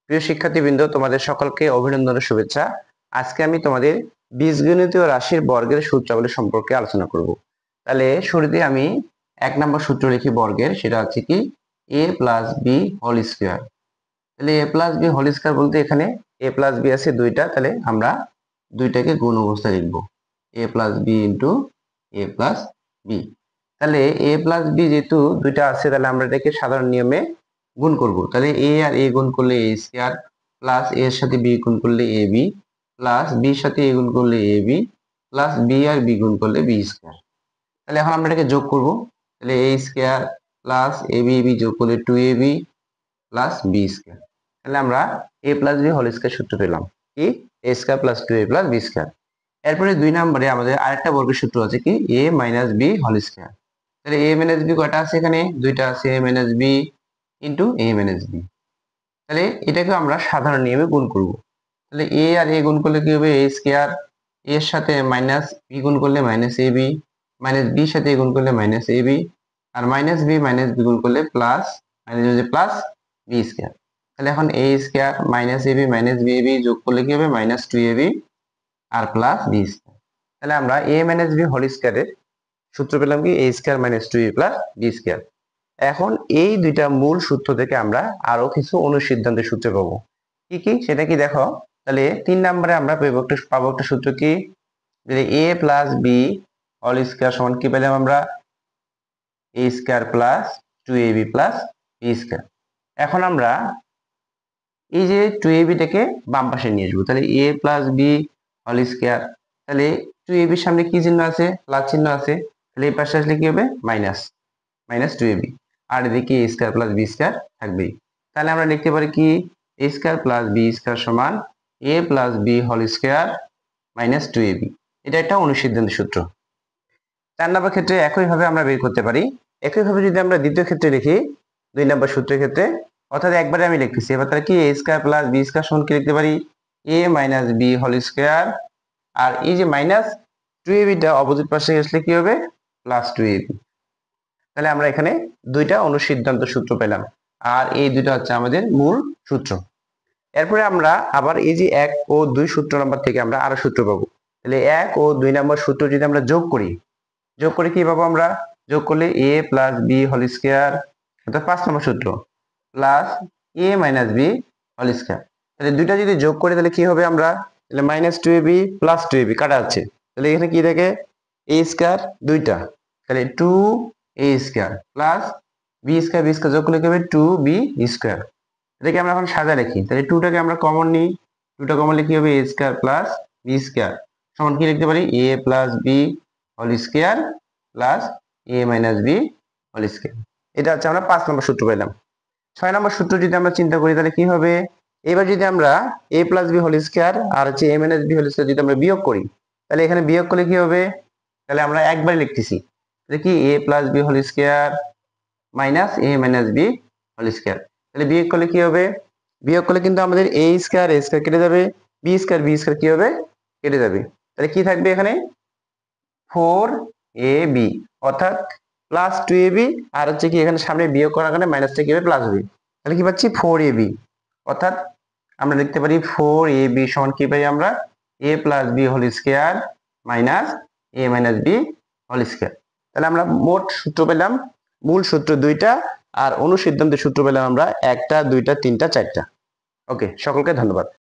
প্রিয় শিক্ষার্থীবৃন্দ, তোমাদের সকলকে অভিনন্দন ও শুভেচ্ছা। আজকে আমি তোমাদের বীজগণিতীয় রাশির বর্গের সূত্রাবলী সম্পর্কে আলোচনা করব। তাহলে শুরুতে আমি 1 নম্বর সূত্র লিখি বর্গের, সেটা হচ্ছে কি a plus b whole square. তাহলে a plus b whole square বলতে এখানে a প্লাস বি আছে দুইটা, তাহলে আমরা দুইটাকে গুণ অবস্থায় লিখব a plus b into a plus b. তাহলে a প্লাস বি যেহেতু দুইটা আছে, তাহলে আমরা এটাকে সাধারণ নিয়মে গুণ করব। তাহলে a আর a গুণ করলে a স্কয়ার, প্লাস a এর সাথে b গুণ করলে ab, প্লাস b এর সাথে a গুণ করলে ab, প্লাস b আর b গুণ করলে b স্কয়ার। তাহলে এখন আমরা এটাকে যোগ করব। তাহলে a স্কয়ার প্লাস ab যোগ করলে 2ab প্লাস b স্কয়ার। তাহলে আমরা a plus b whole square সূত্র পেলাম, কি a square plus 2a plus b square. এরপরে 2 নম্বরে আমাদের আরেকটা বর্গের সূত্র আছে কি a minus b whole square. তাহলে a মাইনাস b কয়টা আছে? এখানে দুইটা আছে, a minus b into a minus b। তাহলে এটাকে আমরা সাধারণ নিয়মে গুণ করব। তাহলে a আর a গুণ করলে কি হবে? a স্কয়ার, a এর সাথে মাইনাস b গুণ করলে মাইনাস ab, মাইনাস b এর সাথে a গুণ করলে মাইনাস ab, আর মাইনাস b গুণ করলে প্লাস প্লাস b স্কয়ার। তাহলে এখন a square minus ab minus b যোগ করলে কি হবে? মাইনাস 2ab আর প্লাস b স্কয়ার। তাহলে আমরা a মাইনাস b হোল স্কয়ারের সূত্র পেলাম কি a square minus 2a plus b square. এখন এই দুইটা মূল সূত্র থেকে আমরা আরো কিছু অনুসিদ্ধান্তের সূত্র পাবো। কি কি সেটা কি দেখো। তাহলে 3 নম্বরে আমরা পাবো একটা সূত্র কি, a plus b whole square সমান কি পেলাম আমরা? a square plus 2ab plus b square. এখন আমরা এই যে 2ab টাকে বাম পাশে নিয়ে আসবো। তাহলে a plus b whole square, তাহলে 2ab এর সামনে কি চিহ্ন আছে? প্লাস চিহ্ন আছে। তাহলে এই পাশে আসলে কি হবে? মাইনাস 2ab, আর এদিকে a square plus b square থাকবে। তাহলে আমরা লিখতে পারি কি a square plus b square সমান a plus b whole square minus 2ab। এটা একটা অনুসিদ্ধান্ত সূত্র। 4 নম্বর ক্ষেত্রে একইভাবে আমরা বের করতে পারি। একইভাবে যদি আমরা দ্বিতীয় ক্ষেত্রে লিখি, 2 নম্বর সূত্রের ক্ষেত্রে, অর্থাৎ একবারে আমি লিখতেছি। এবার তাহলে কি a square plus b square সমান কি লিখতে পারি? a minus b whole square, আর এই যে মাইনাস 2ab টা অপোজিট পাশে আসলে কি হবে? Plus 2ab। তাহলে আমরা এখানে দুইটা অনুসিদ্ধান্ত সূত্র পেলাম, আর এই দুইটা হচ্ছে আমাদের মূল সূত্র। এরপরে আমরা আবার এই যে 1 ও 2 সূত্র নাম্বার থেকে আমরা আরো সূত্র পাবো। তাহলে 1 ও 2 নম্বর সূত্র যদি আমরা যোগ করি কি পাবো আমরা? যোগ করলে a plus b whole square, অর্থাৎ 5 নম্বর সূত্র, plus a minus b whole square. তাহলে দুইটা যদি যোগ করি তাহলে কি হবে আমরা? তাহলে মাইনাস 2ab প্লাস 2ab কাটা যাচ্ছে। তাহলে এখানে কি থাকে? a স্কয়ার দুইটা, তাহলে 2a square plus b square যোগ করলে কি হবে? 2b square. এটাকে আমরা এখন সাজা লিখি। তাহলে 2 টাকে আমরা কমন নিই, 2টা কমন লিখি হবে a square plus b square সমান কি লিখতে পারি? a plus b whole square plus a minus b whole square. এটা হচ্ছে আমরা 5 নম্বর সূত্র পেলাম। 6 নম্বর সূত্র যদি আমরা চিন্তা করি তাহলে কি হবে? এবার যদি আমরা a plus b whole square আর হচ্ছে a minus b whole square যদি আমরা বিয়োগ করি, তাহলে এখানে বিয়োগ করলে কি হবে? তাহলে আমরা একবারে লিখতেছি। তাহলে কি a plus b whole square minus a minus b whole square. তাহলে বিয়োগ করলে কি হবে? বিয়োগ করলে কিন্তু আমাদের a স্কয়ার কেটে যাবে, b স্কয়ার কি হবে? কেটে যাবে। তাহলে কি থাকবে এখানে? 4ab, অর্থাৎ প্লাস 2ab, আর হচ্ছে কি এখানে সামনে বিয়োগ করার কারণে মাইনাসটা কি হবে? প্লাস হবে। তাহলে কি পাচ্ছি? 4ab, অর্থাৎ আমরা লিখতে পারি 4ab সমান কি পাই আমরা? a plus b whole square minus a minus b whole square. তাহলে আমরা মোট সূত্র পেলাম, মূল সূত্র 2টা, আর অনুসিদ্ধান্তের সূত্র পেলাম আমরা 1টা 2টা 3টা 4টা। ওকে, সকলকে ধন্যবাদ।